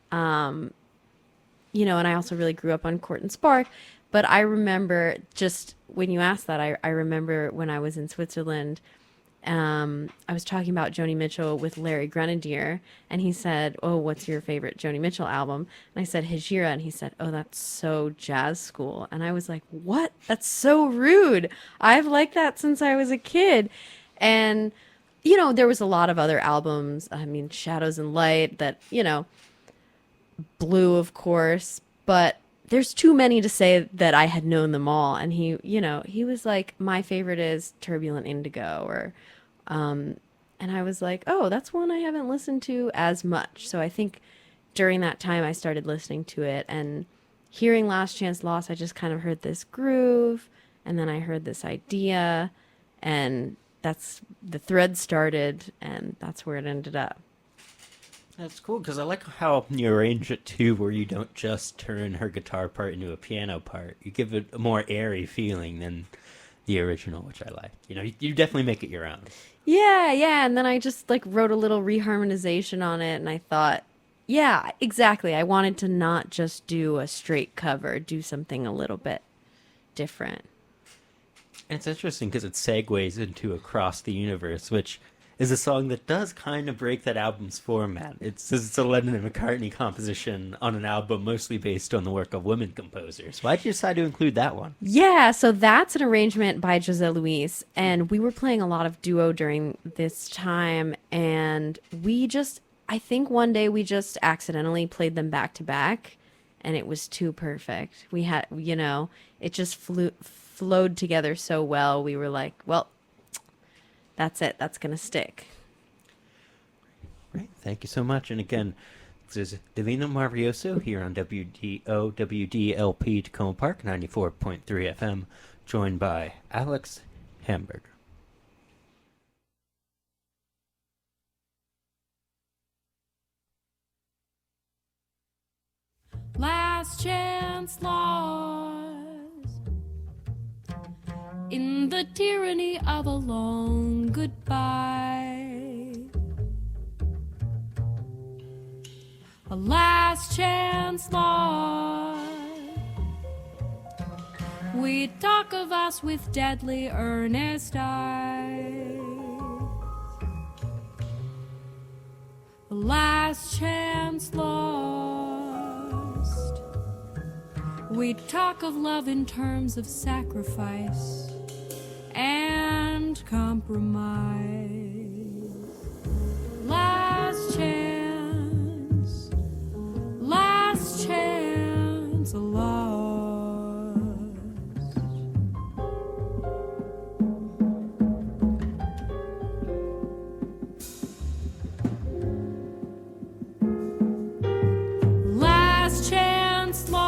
and I also really grew up on Court and Spark. But I remember, just when you asked that, I remember when I was in Switzerland, I was talking about Joni Mitchell with Larry Grenadier, and he said, "Oh, what's your favorite Joni Mitchell album?" And I said, "Hijira," and he said, "Oh, that's so jazz school." And I was like, "What? That's so rude. I've liked that since I was a kid." And, there was a lot of other albums. I mean, Shadows and Light that, Blue, of course, but there's too many to say that I had known them all. And he was like, "My favorite is Turbulent Indigo," or, and I was like, "Oh, that's one I haven't listened to as much." So I think during that time I started listening to it, and hearing Last Chance Lost, I just kind of heard this groove, and then I heard this idea, and that's the thread started, and that's where it ended up. That's cool, because I like how you arrange it, too, where you don't just turn her guitar part into a piano part. You give it a more airy feeling than the original, which I like. You definitely make it your own. Yeah, and then I just, wrote a little reharmonization on it, and I thought, yeah, exactly. I wanted to not just do a straight cover, do something a little bit different. And it's interesting, because it segues into Across the Universe, which is a song that does kind of break that album's format. It's a Lennon and McCartney composition on an album mostly based on the work of women composers. Why'd you decide to include that one? Yeah, so that's an arrangement by Jose Luis, and we were playing a lot of duo during this time, and I think one day we just accidentally played them back to back, and it was too perfect. We had, it just flowed together so well. We were like, well, that's it. That's going to stick. Great. Thank you so much. And again, this is Divino Marvioso here on WOWD-LP Takoma Park, 94.3 FM, joined by Alex Hamburger. last chance lost in the tyranny of a long goodbye. A last chance lost. We talk of us with deadly earnest eyes. A last chance lost. We talk of love in terms of sacrifice and compromise. Last chance lost. Last chance lost.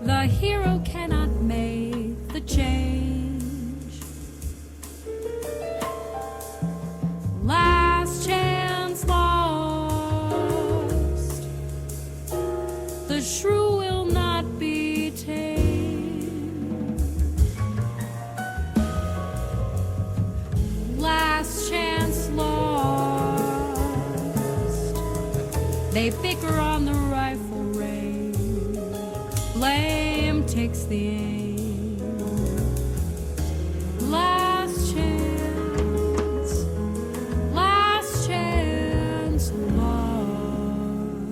The hero cannot make the change. Last chance lost. The shrew will not be tamed. Last chance lost. They bicker on the rifle range. Blame takes the aim. Last chance lost.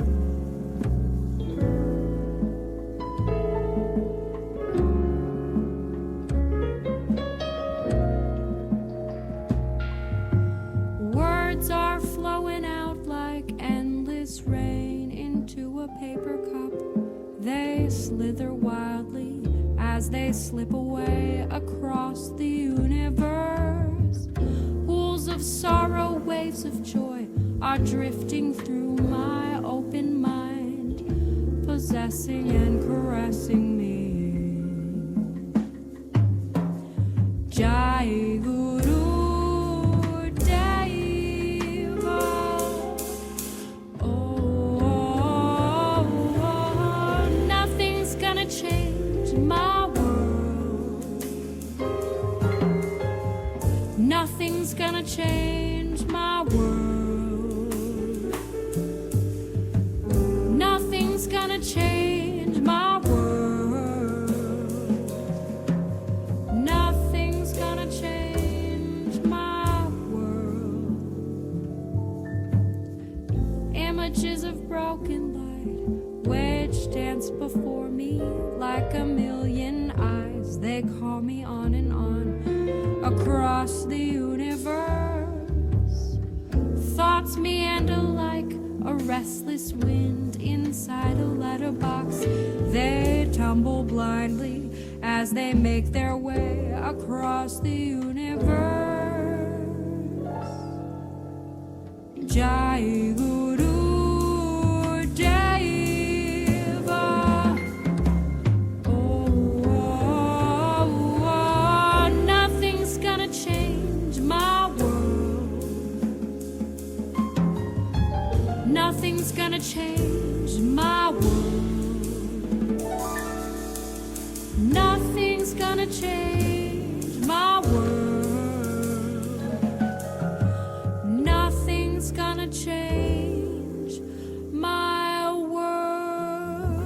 Words are flowing out like endless rain into a paper cup. They slither wildly as they slip away across the universe. Pools of sorrow, waves of joy are drifting through my open mind, possessing and caressing me. Jai Guru Deva. Oh, nothing's gonna change my world. Nothing's gonna change my world. Nothing's gonna change my world. Nothing's gonna change my world. Images of broken light which dance before me like a million eyes. They call me on and on across the universe. Thoughts meander like a restless wind inside a letterbox. They tumble blindly as they make their way across the universe. Jai Guru Deva. Oh, nothing's gonna change my world. Nothing's gonna change my world. Nothing's gonna change my world. Nothing's gonna change my world.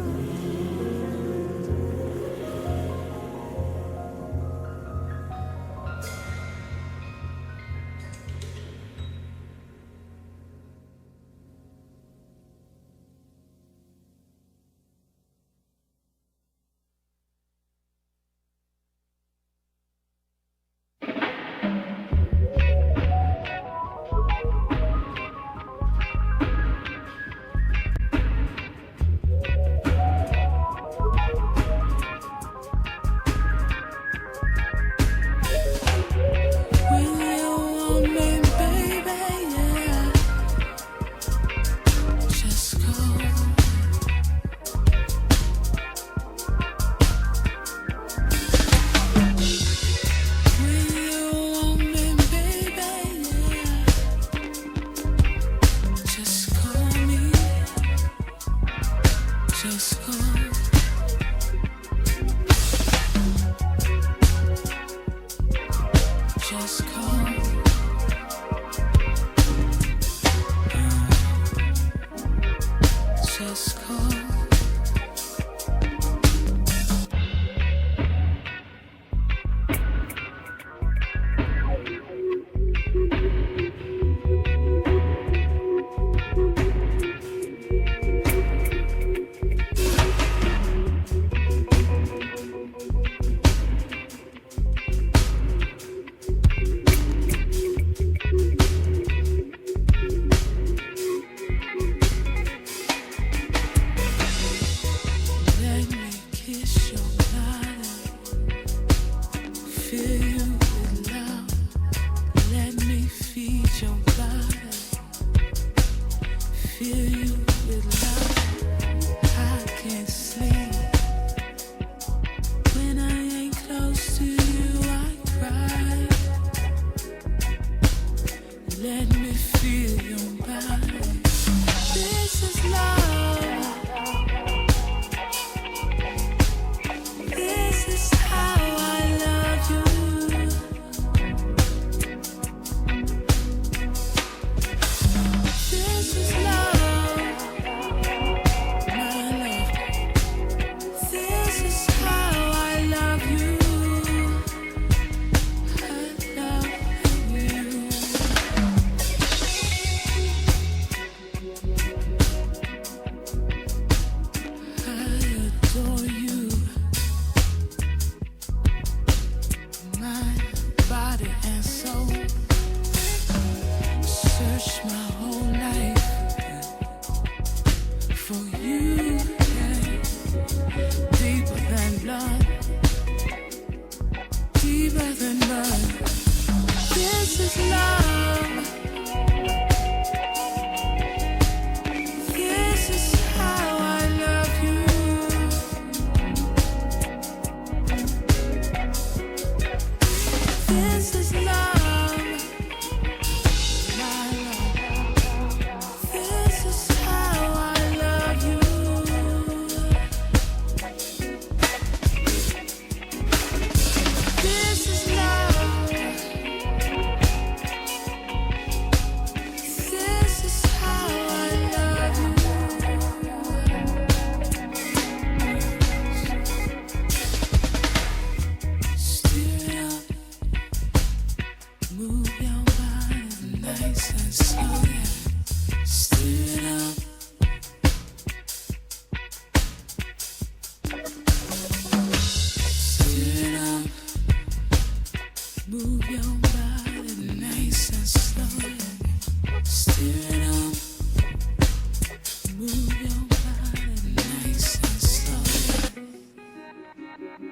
I'm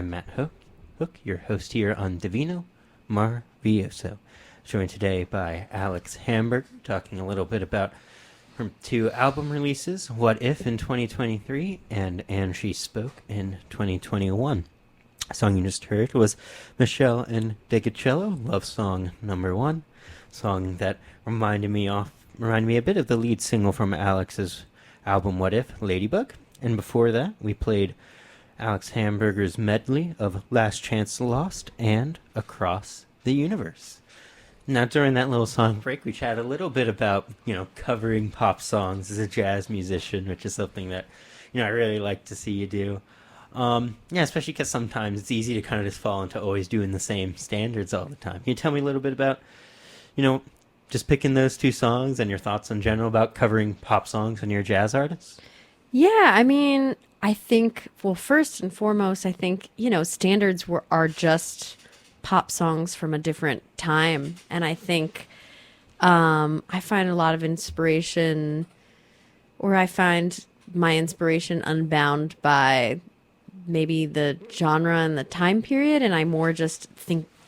Matt Hook, your host here on Divino Marvioso. Joined today by Alex Hamburger, talking a little bit about her two album releases, What If in 2023 and She Spoke in 2021. The song you just heard was Michelle and Degacello, Love Song Number 1, song that reminded me a bit of the lead single from Alex's album What If, Ladybug. And before that, we played Alex Hamburger's medley of Last Chance Lost and Across the Universe. Now, during that little song break, we chatted a little bit about, covering pop songs as a jazz musician, which is something that, I really like to see you do. Especially because sometimes it's easy to kind of just fall into always doing the same standards all the time. Can you tell me a little bit about, just picking those two songs and your thoughts in general about covering pop songs when you're a jazz artist? Yeah, I mean, I think, well, first and foremost, I think, standards are just pop songs from a different time. And I think I find a lot of inspiration, or I find my inspiration unbound by maybe the genre and the time period. And I more just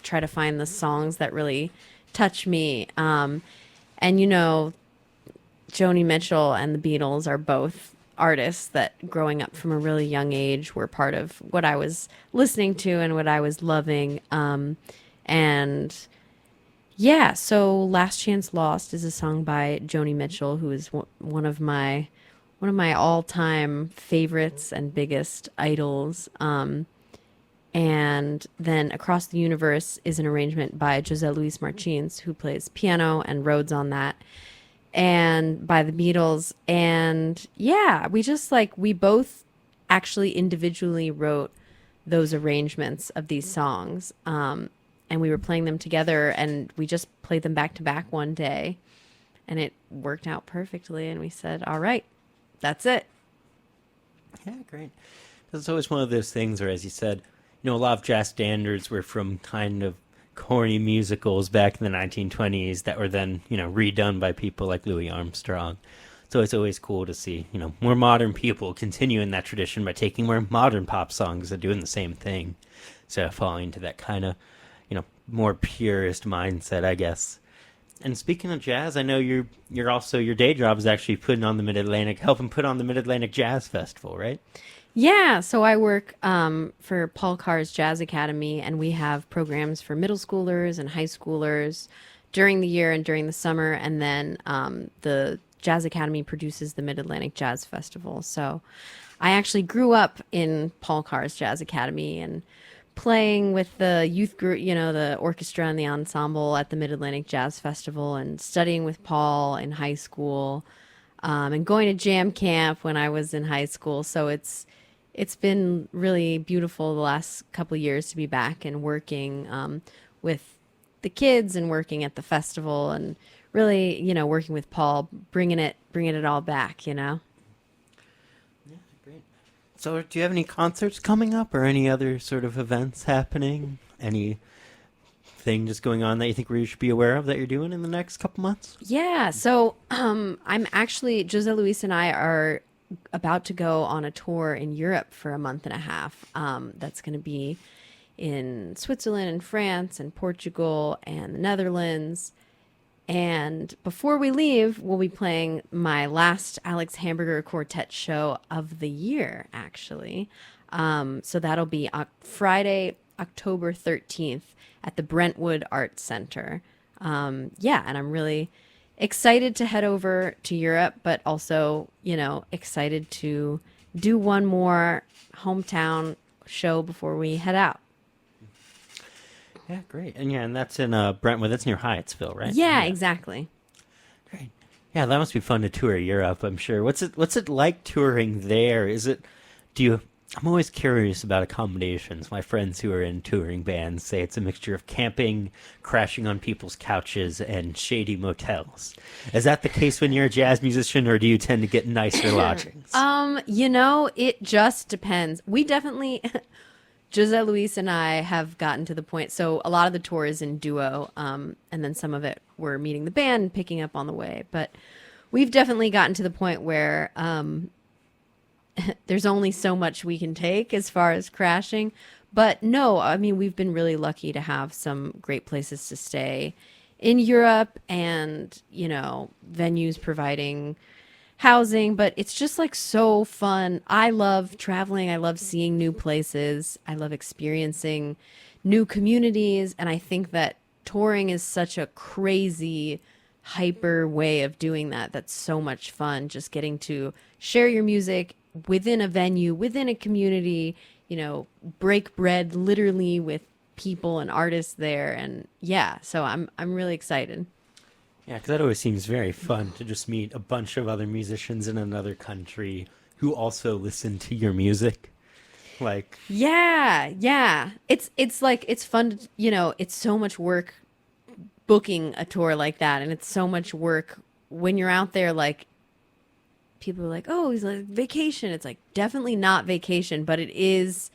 try to find the songs that really touch me. And, Joni Mitchell and the Beatles are both artists that growing up from a really young age were part of what I was listening to and what I was loving. So Last Chance Lost is a song by Joni Mitchell, who is one of my all-time favorites and biggest idols. And then Across the Universe is an arrangement by José Luis Martins, who plays piano and Rhodes on that, and by the Beatles. And we both actually individually wrote those arrangements of these songs. And we were playing them together, and we just played them back to back one day, and it worked out perfectly. And we said, all right, that's it. Yeah, great. It's always one of those things where, as you said, a lot of jazz standards were from kind of corny musicals back in the 1920s that were then, redone by people like Louis Armstrong. So it's always cool to see, more modern people continuing that tradition by taking more modern pop songs and doing the same thing. So falling into that kind of, more purist mindset, I guess. And speaking of jazz, I know you're also, your day job is actually helping put on the Mid-Atlantic Jazz Festival, right? Yeah, so I work for Paul Carr's Jazz Academy, and we have programs for middle schoolers and high schoolers during the year and during the summer, and then the Jazz Academy produces the Mid-Atlantic Jazz Festival. So I actually grew up in Paul Carr's Jazz Academy and playing with the youth group, the orchestra and the ensemble at the Mid-Atlantic Jazz Festival, and studying with Paul in high school, and going to jam camp when I was in high school. So it's been really beautiful the last couple of years to be back and working with the kids and working at the festival, and really, working with Paul, bringing it all back, Yeah, great. So do you have any concerts coming up or any other sort of events happening? Anything just going on that you think we should be aware of that you're doing in the next couple months? Yeah, so I'm actually, José Luis and I are about to go on a tour in Europe for a month and a half. That's going to be in Switzerland and France and Portugal and the Netherlands. And before we leave, we'll be playing my last Alex Hamburger Quartet show of the year, actually. So that'll be Friday, October 13th at the Brentwood Arts Center. And I'm really excited to head over to Europe, but also, excited to do one more hometown show before we head out. Yeah, great. And that's in Brentwood. That's near Hyattsville, right? Yeah, exactly. Great. Yeah, that must be fun to tour Europe, I'm sure. What's it like touring there? Do you I'm always curious about accommodations. My friends who are in touring bands say it's a mixture of camping, crashing on people's couches, and shady motels. Is that the case when you're a jazz musician, or do you tend to get nicer lodgings? It just depends. We definitely, Jose Luis and I have gotten to the point. So a lot of the tour is in duo, and then some of it we're meeting the band and picking up on the way. But we've definitely gotten to the point where there's only so much we can take as far as crashing. But no, I mean, we've been really lucky to have some great places to stay in Europe and, venues providing housing. But it's just like so fun. I love traveling. I love seeing new places. I love experiencing new communities. And I think that touring is such a crazy, hyper way of doing that. That's so much fun. Just getting to share your music within a venue, within a community, break bread literally with people and artists there. And yeah, so I'm really excited. Yeah, because that always seems very fun to just meet a bunch of other musicians in another country who also listen to your music. Like, yeah. It's like, it's fun to, it's so much work booking a tour like that. And it's so much work when you're out there, like, people are like, oh, he's like vacation. It's like definitely not vacation, but it is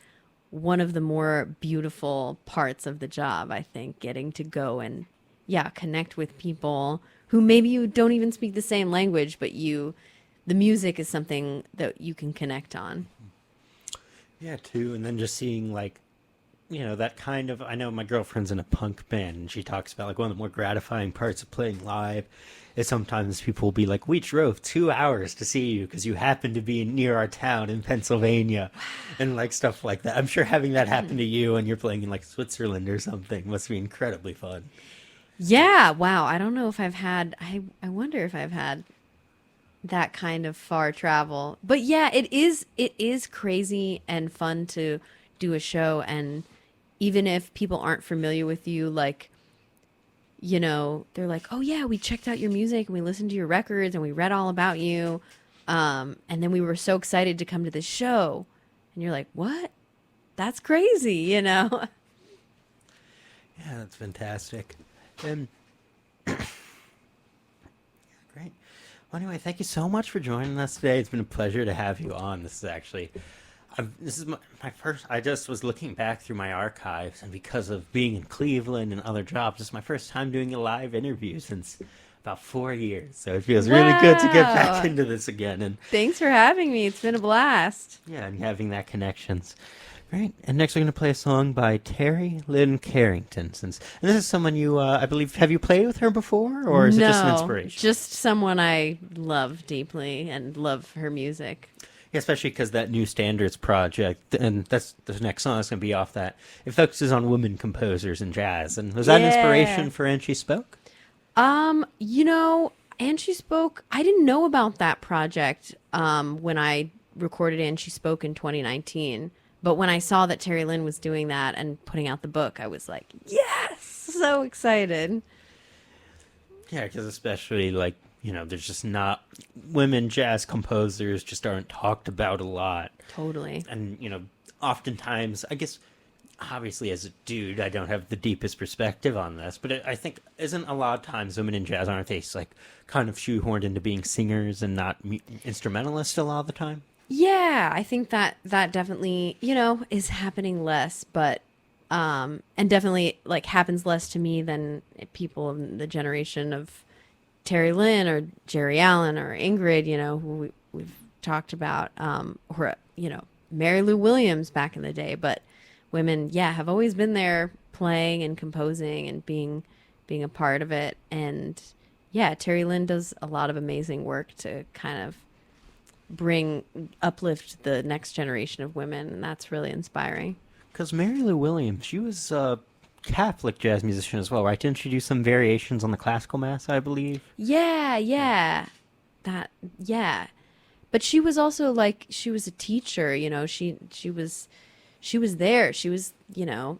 one of the more beautiful parts of the job, I think, getting to go and connect with people who maybe you don't even speak the same language, but the music is something that you can connect on. Yeah, too. And then just seeing like, that kind of, I know my girlfriend's in a punk band and she talks about like one of the more gratifying parts of playing live is sometimes people will be like, we drove 2 hours to see you because you happen to be near our town in Pennsylvania and like stuff like that. I'm sure having that happen to you and you're playing in like Switzerland or something must be incredibly fun. Yeah. Wow. I don't know if I've had, I wonder if I've had that kind of far travel, but yeah, it is crazy and fun to do a show. And even if people aren't familiar with you, like, they're like, oh yeah, we checked out your music and we listened to your records and we read all about you. And then we were so excited to come to this show. And you're like, what? That's crazy, Yeah, that's fantastic. And great. Well, anyway, thank you so much for joining us today. It's been a pleasure to have you on. This is my first. I just was looking back through my archives, and because of being in Cleveland and other jobs, this is my first time doing a live interview since about 4 years. So it feels really good to get back into this again. And thanks for having me. It's been a blast. Yeah, and having that connections. Great. And next we're going to play a song by Terry Lynn Carrington. And this is someone you, I believe, have you played with her before, or is it just an inspiration? Just someone I love deeply and love her music. Yeah, especially because that New Standards project, and that's the next song that's going to be off that, it focuses on women composers in jazz. And was that an inspiration for And She Spoke? And She Spoke, I didn't know about that project when I recorded And She Spoke in 2019. But when I saw that Terry Lynn was doing that and putting out the book, I was like, yes, so excited. Yeah, because especially like, there's just not, women jazz composers just aren't talked about a lot. Totally. And, oftentimes, I guess, obviously as a dude, I don't have the deepest perspective on this, but I think isn't a lot of times women in jazz, aren't they like kind of shoehorned into being singers and not instrumentalists a lot of the time? Yeah, I think that definitely, is happening less, but, and definitely like happens less to me than people of the generation of Terry Lynn or Jerry Allen or Ingrid, who we've talked about, or, Mary Lou Williams back in the day. But women, have always been there playing and composing and being a part of it. And Terry Lynn does a lot of amazing work to kind of uplift the next generation of women. And that's really inspiring. Because Mary Lou Williams, she was a Catholic jazz musician as well, right? Didn't she do some variations on the classical mass, I believe? Yeah. But she was also like, she was a teacher, she was there. She was,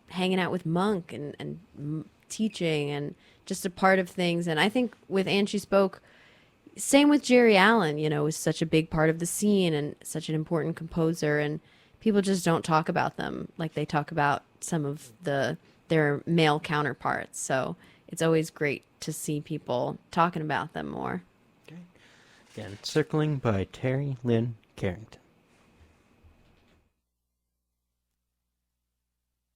hanging out with Monk and teaching and just a part of things. And I think with And She Spoke, same with Jerry Allen, was such a big part of the scene and such an important composer. And people just don't talk about them like they talk about some of their male counterparts. So it's always great to see people talking about them more. Okay. Again, Circling by Terry Lynn Carrington.